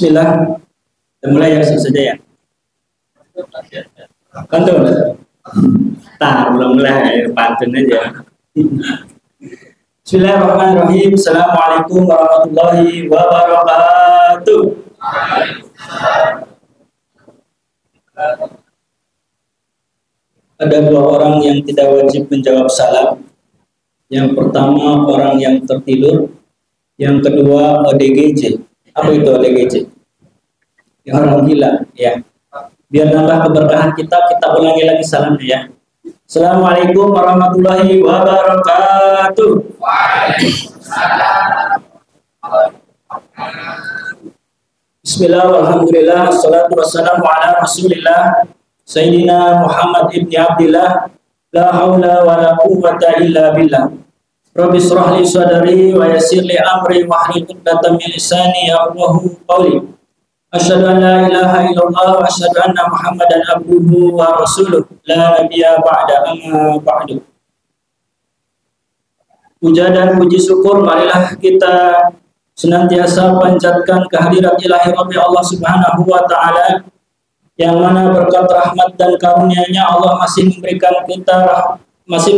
Bismillah. Kita mulai langsung saja ya. Pantun. Belum mulai, pantun aja. Bismillahirrahmanirrahim. Assalamualaikum warahmatullahi wabarakatuh. Ada dua orang yang tidak wajib menjawab salam. Yang pertama orang yang tertidur, yang kedua ODGJ. Apa itu ODGJ? Yang orang gila, ya. Biar nambah keberkahan kita ulangi lagi salamnya ya. Assalamualaikum warahmatullahi wabarakatuh. Bismillah, alhamdulillah, salatu wassalamu ala rasulillah Sayyidina Muhammad ibn Abdillah. La hawla wa la quwwata illa billah. Rabbi shrah li sadri wa yassir li amri wahlul 'uqdatam min lisani yafqahu qawli. Asyhadu an la ilaha illallah wa asyhadu anna Muhammadan abduhu wa rasuluh. La nabiyya ba'da amma ba'du. Puja dan puji syukur marilah kita senantiasa panjatkan kehadirat ilahi Rabbi Allah Subhanahu wa taala, yang mana berkat rahmat dan karunia-Nya Allah masih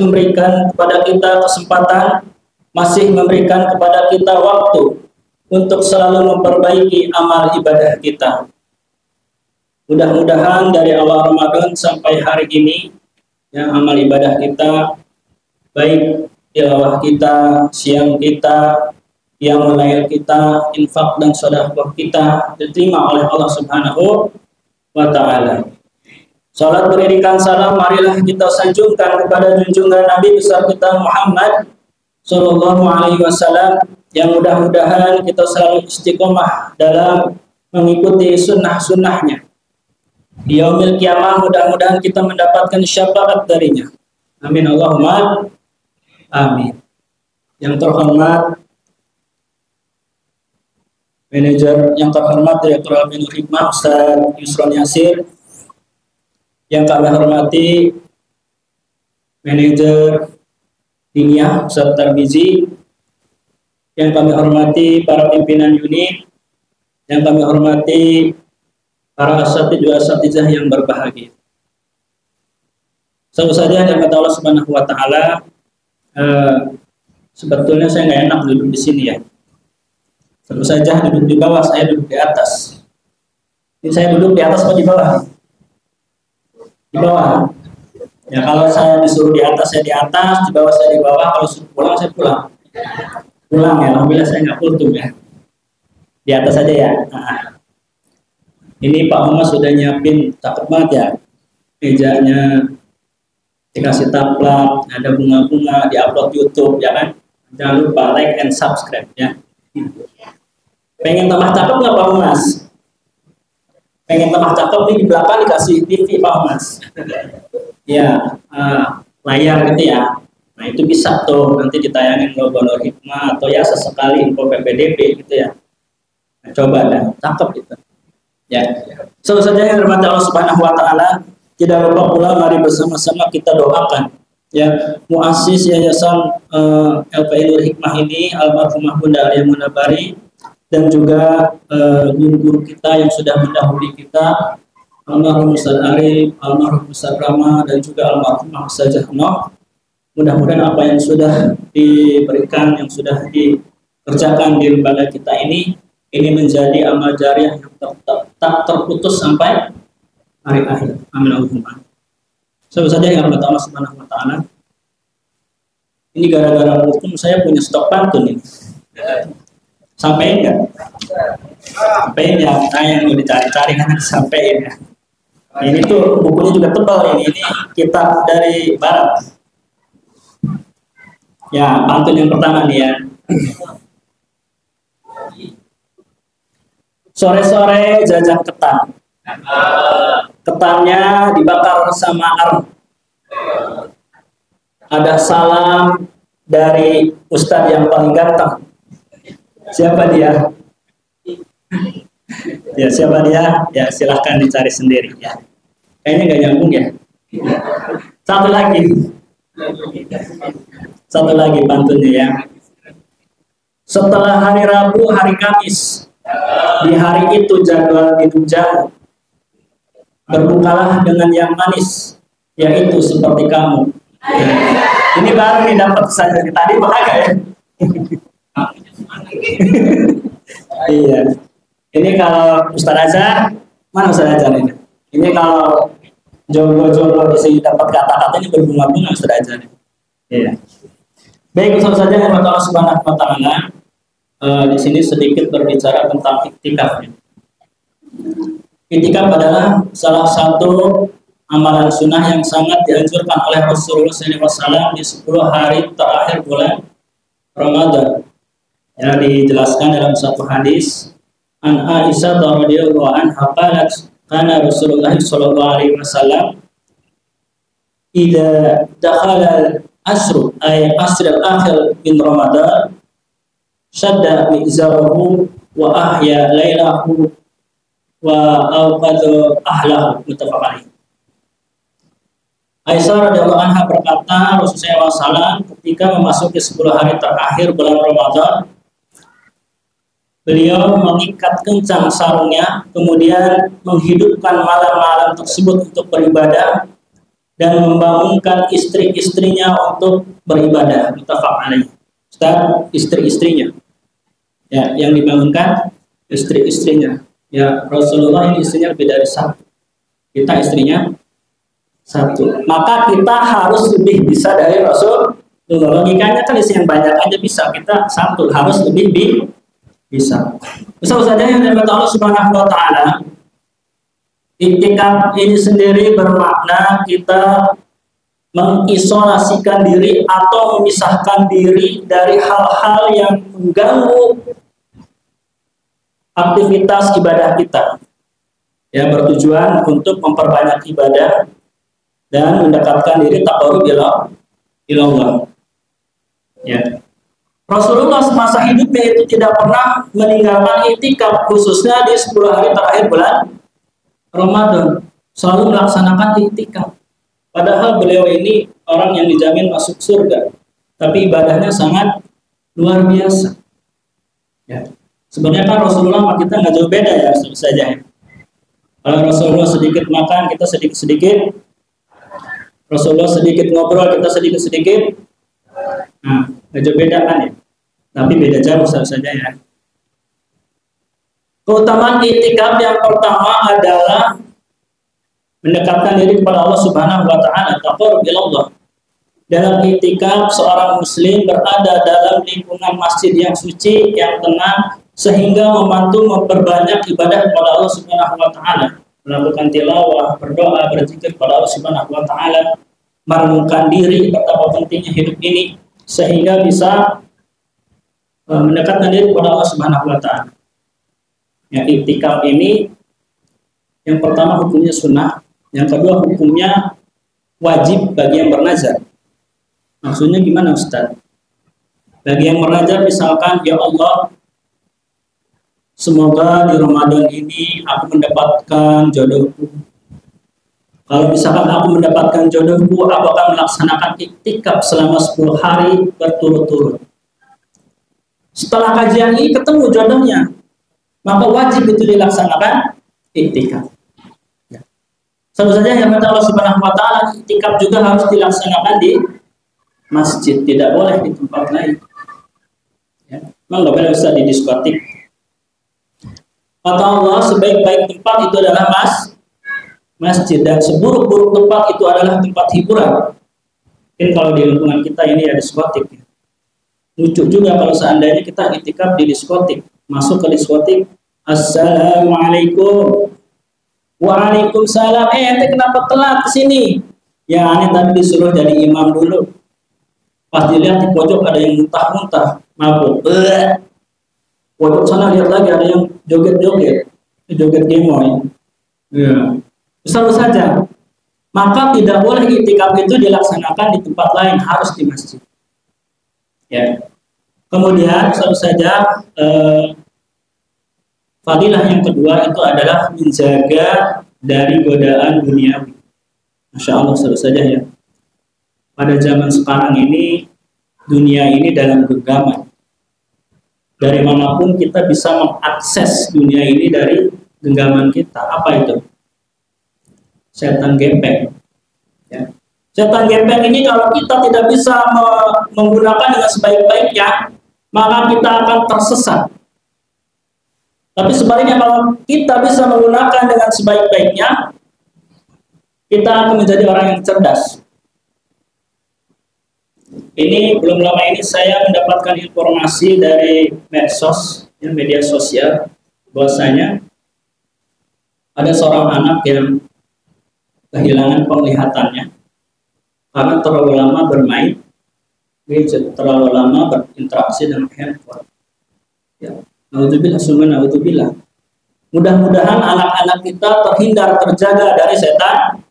memberikan kepada kita kesempatan, masih memberikan kepada kita waktu untuk selalu memperbaiki amal ibadah kita. Mudah-mudahan dari awal Ramadan sampai hari ini, ya, amal ibadah kita, baik tilawah kita, siang kita, qiyamul lail kita, infak dan sedekah kita diterima oleh Allah Subhanahu wa ta'ala. Salat beriringan salam marilah kita sanjungkan kepada junjungan Nabi besar kita Muhammad sallallahu alaihi wasallam, yang mudah-mudahan kita selalu istiqomah dalam mengikuti sunnah-sunnahnya. Di yaumil kiamah mudah-mudahan kita mendapatkan syafaat darinya. Amin Allahumma amin. Yang terhormat manajer, yang terhormat Direktur Al-Ainul Hikmah Ustaz Yusron Yasir, yang kami hormati manajer Dinia Ustaz Tarbizi, yang kami hormati para pimpinan unit, yang kami hormati para asatidz yang berbahagia. Satu saja yang kata Allah Subhanahu wa taala, sebetulnya saya nggak enak duduk di sini ya. Tentu saja duduk di bawah, saya duduk di atas. Ini saya duduk di atas atau di bawah? Di bawah. Ya, kalau saya disuruh di atas, saya di atas, di bawah saya di bawah, kalau suruh pulang, saya pulang. Pulang ya, alhamdulillah saya nggak kultum ya. Di atas saja ya. Nah, ini Pak Muhammad sudah nyiapin, cakep banget ya. Mejanya dikasih taplak, ada bunga-bunga, di-upload YouTube ya kan. Jangan lupa like and subscribe ya. Pengen tambah cakep nggak Pak Mas? Pengen tambah cakep nih, di belakang dikasih TV Pak Mas. Ya, layar gitu ya. Nah itu bisa tuh nanti ditayangin logo Nur Hikmah atau ya sesekali info PPDB gitu ya. Nah, coba dah, cakep gitu. Ya, saja yang dirahmati Allah Subhanahu Wa Taala. Tidak lupa pula mari bersama-sama kita doakan ya muassis yayasan LPI Nur Hikmah ini, almarhumah Bunda Alia Munabari, dan juga guru-guru kita yang sudah mendahului kita, almarhum Ustaz Arif, almarhum Ustaz Rama, dan juga almarhumah Ustazah Noh. Mudah-mudahan apa yang sudah diberikan, yang sudah dikerjakan di lembaga kita ini menjadi amal jariah yang tak terputus sampai hari akhir. Amin Allahumma. Sebab saja yang Allah Subhanahu wa taala. Ini gara-gara hukum saya punya stok pantun ini. Sampai enggak? Sampai ya, yang mau dicari-cari kan sampai ya. Ini tuh bukunya juga tebal ini kitab dari barat. Ya, pantun yang pertama nih ya. Sore-sore jajan ketan. Ketannya dibakar sama arem. Ada salam dari Ustadz yang paling ganteng. Siapa dia? Ya, siapa dia? Ya, silahkan dicari sendiri ya. Kayaknya nggak nyambung ya. Satu lagi pantunnya ya. Setelah hari Rabu, hari Kamis, Di hari itu jadwal minum jamu. Berbukalah dengan yang manis, yaitu seperti kamu. Ini baru nih dapat saja. Tadi bahaya ya. Iya. Ini kalau Ustaz Azhar, mana Ustaz Azhar ini? Ini kalau jomblo-jomblo di sini dapat kata-katanya berbunga-bunga Ustaz Azhar. Iya. Baik, langsung saja yang Allah Subhanahu wa taala di sini sedikit berbicara tentang iktikaf. Iktikaf adalah salah satu amalan sunnah yang sangat dianjurkan oleh Rasulullah SAW di 10 hari terakhir bulan Ramadan. Ya, dijelaskan dalam satu hadis an Aisyah radhiyallahu anha qalat kana Rasulullah sallallahu alaihi wasallam idza dakhala al-ashr ay asr al-akhir min Ramadan shadda mizarahu wa ahya lailahu wa awqadha ahlahu, muttafaq alaih. Aisyah radhiyallahu anha berkata, Rasulullah SAW ketika memasuki 10 hari terakhir bulan Ramadan, beliau mengikat kencang sarungnya, kemudian menghidupkan malam-malam tersebut untuk beribadah dan membangunkan istri-istrinya untuk beribadah. Muttafaq alaih. Ustaz, istri-istrinya. Ya, yang dibangunkan istri-istrinya. Ya, Rasulullah ini istrinya lebih dari satu. Kita istrinya satu. Maka kita harus lebih bisa dari Rasul. Logikanya kan istri yang banyak aja bisa. Kita satu harus lebih bisa. Bisa saja yang dari Allah Subhanahu wa taala. Iktikaf ini sendiri bermakna kita mengisolasikan diri atau memisahkan diri dari hal-hal yang mengganggu aktivitas ibadah kita. Ya, bertujuan untuk memperbanyak ibadah dan mendekatkan diri taqarrub ila Allah. Ya. Rasulullah semasa hidupnya itu tidak pernah meninggalkan iktikaf, khususnya di 10 hari terakhir bulan Ramadan. Selalu melaksanakan iktikaf. Padahal beliau ini orang yang dijamin masuk surga, tapi ibadahnya sangat luar biasa. Ya. Sebenarnya kan Rasulullah sama kita nggak jauh beda ya, saja. Kalau Rasulullah sedikit makan, kita sedikit-sedikit. Rasulullah sedikit ngobrol, kita sedikit-sedikit. Nah, nggak jauh beda kan ya? Tapi beda jauh saja ya. Keutamaan iktikaf yang pertama adalah mendekatkan diri kepada Allah Subhanahu wa taala, taqarrub ila Allah. Dalam iktikaf seorang muslim berada dalam lingkungan masjid yang suci, yang tenang, sehingga membantu memperbanyak ibadah kepada Allah Subhanahu wa taala, melakukan tilawah, berdoa, berzikir kepada Allah Subhanahu wa taala, merenungkan diri betapa pentingnya hidup ini sehingga bisa mendekatkan diri kepada Allah Subhanahu wa taala. Ya, iktikaf ini yang pertama hukumnya sunnah, yang kedua hukumnya wajib bagi yang bernazar. Maksudnya gimana Ustaz? Bagi yang bernazar misalkan, ya Allah, semoga di Ramadan ini aku mendapatkan jodohku. Kalau misalkan aku mendapatkan jodohku, aku akan melaksanakan iktikaf selama 10 hari berturut-turut. Setelah kajian ini ketemu jodohnya, maka wajib itu dilaksanakan iktikaf. Ya. Sama saja yang kata Allah Subhanahu wa taala, iktikaf juga harus dilaksanakan di masjid, tidak boleh di tempat lain. Ya. Memang nggak boleh usah di diskotik. Kata Allah, sebaik-baik tempat itu adalah masjid, dan seburuk-buruk tempat itu adalah tempat hiburan. Mungkin kalau di lingkungan kita ini ada diskotik. Lucu juga kalau seandainya kita iktikaf di diskotik, masuk ke diskotik, Assalamualaikum, Waalaikumsalam. Ente kenapa telat ke sini? Ya, aneh tadi disuruh jadi imam dulu. Pas dilihat di pojok ada yang muntah-muntah, mabuk. Pojok sana lihat lagi ada yang joget-joget, joget gemoy. Ya. Selalu saja. Maka tidak boleh iktikaf itu dilaksanakan di tempat lain, harus di masjid. Ya. Kemudian selalu saja fadilah yang kedua itu adalah menjaga dari godaan duniawi. Masya Allah, selalu saja ya. Pada zaman sekarang ini dunia ini dalam genggaman. dari manapun kita bisa mengakses dunia ini dari genggaman kita. Apa itu? Setan gepeng. Ya. Setan gepeng ini kalau kita tidak bisa menggunakan dengan sebaik-baiknya, maka kita akan tersesat. Tapi sebaliknya kalau kita bisa menggunakan dengan sebaik-baiknya, kita akan menjadi orang yang cerdas. Ini belum lama ini saya mendapatkan informasi dari medsos, media sosial, bahwasanya ada seorang anak yang kehilangan penglihatannya karena terlalu lama bermain gadget, terlalu lama berinteraksi dengan handphone. Ya, naudzubillah summa naudzubillah. Mudah-mudahan anak-anak kita terhindar, terjaga dari setan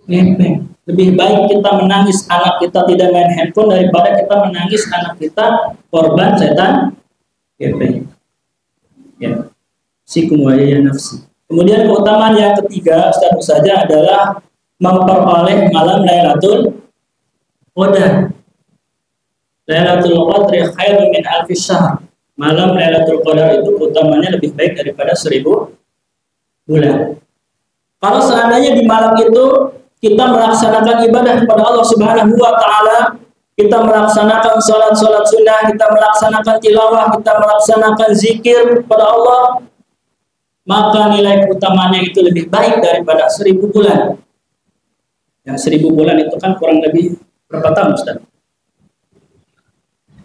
gepeng. Lebih baik kita menangis anak kita tidak main handphone daripada kita menangis anak kita korban setan gepeng. Ya, sikum wa ya nafsi. Kemudian keutamaan yang ketiga, Ustaz saja adalah memperoleh malam Lailatul Qadar. Lailatul Qadri khairun min alfi syahr. Malam Lailatul Qadar itu keutamanya lebih baik daripada 1000 bulan. Kalau seandainya di malam itu kita melaksanakan ibadah kepada Allah Subhanahu wa taala, kita melaksanakan salat-salat sunnah, kita melaksanakan tilawah, kita melaksanakan zikir kepada Allah, maka nilai keutamanya itu lebih baik daripada 1000 bulan. Yang 1000 bulan itu kan kurang lebih berapa tahun, Ustaz?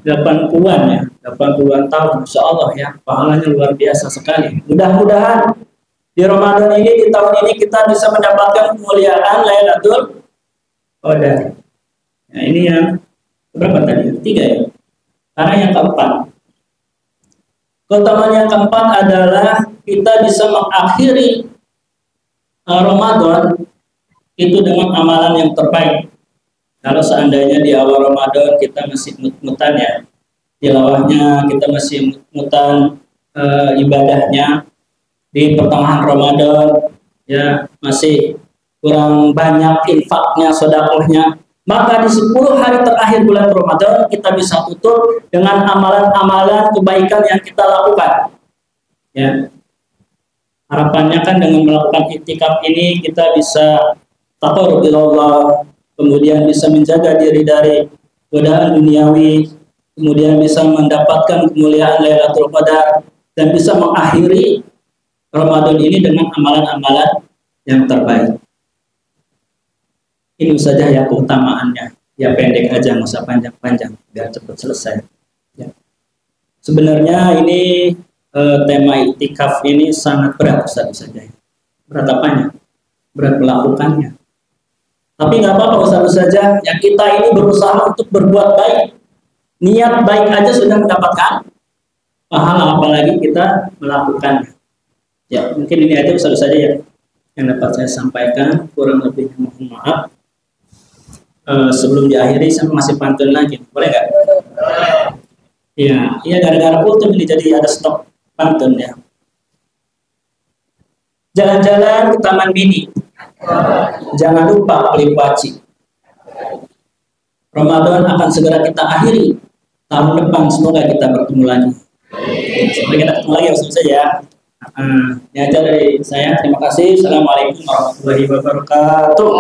80-an ya, 80-an tahun, insya Allah ya, pahalanya luar biasa sekali. Mudah-mudahan di Ramadan ini, di tahun ini kita bisa mendapatkan kemuliaan Lailatul Qadar. Nah ini yang berapa tadi? 3 ya. Karena yang keempat, keutamaan yang keempat adalah kita bisa mengakhiri Ramadan itu dengan amalan yang terbaik. Kalau seandainya di awal Ramadan kita masih mut-mutan ya, tilawahnya, kita masih mut-mutan ibadahnya, di pertengahan Ramadan ya masih kurang banyak infaknya, sedekahnya, maka di 10 hari terakhir bulan Ramadan kita bisa tutup dengan amalan-amalan kebaikan yang kita lakukan. Ya. Harapannya kan dengan melakukan iktikaf ini kita bisa taqarrub ila Allah, kemudian bisa menjaga diri dari godaan duniawi, kemudian bisa mendapatkan kemuliaan Lailatul Qadar, dan bisa mengakhiri Ramadan ini dengan amalan-amalan yang terbaik. Ini saja ya keutamaannya. Ya pendek aja, nggak usah panjang-panjang, biar cepat selesai. Ya. Sebenarnya ini tema iktikaf ini sangat berat saja. Berat apanya? Berat melakukannya. Tapi nggak apa-apa Ustaz saja. Yang kita ini berusaha untuk berbuat baik. Niat baik aja sudah mendapatkan pahala, apalagi kita melakukannya. Ya, mungkin ini aja Ustaz saja ya yang dapat saya sampaikan. Kurang lebih mohon maaf. Sebelum diakhiri saya masih pantun lagi. Boleh nggak? Iya, gara-gara kultum ini jadi ada stok pantun ya. Jalan-jalan ke Taman Mini. Jangan lupa beli kuaci. Ramadan akan segera kita akhiri. Tahun depan semoga kita bertemu lagi. Sampai kita ketemu lagi Ustaz saja. Ini aja dari saya. Terima kasih. Assalamualaikum warahmatullahi wabarakatuh.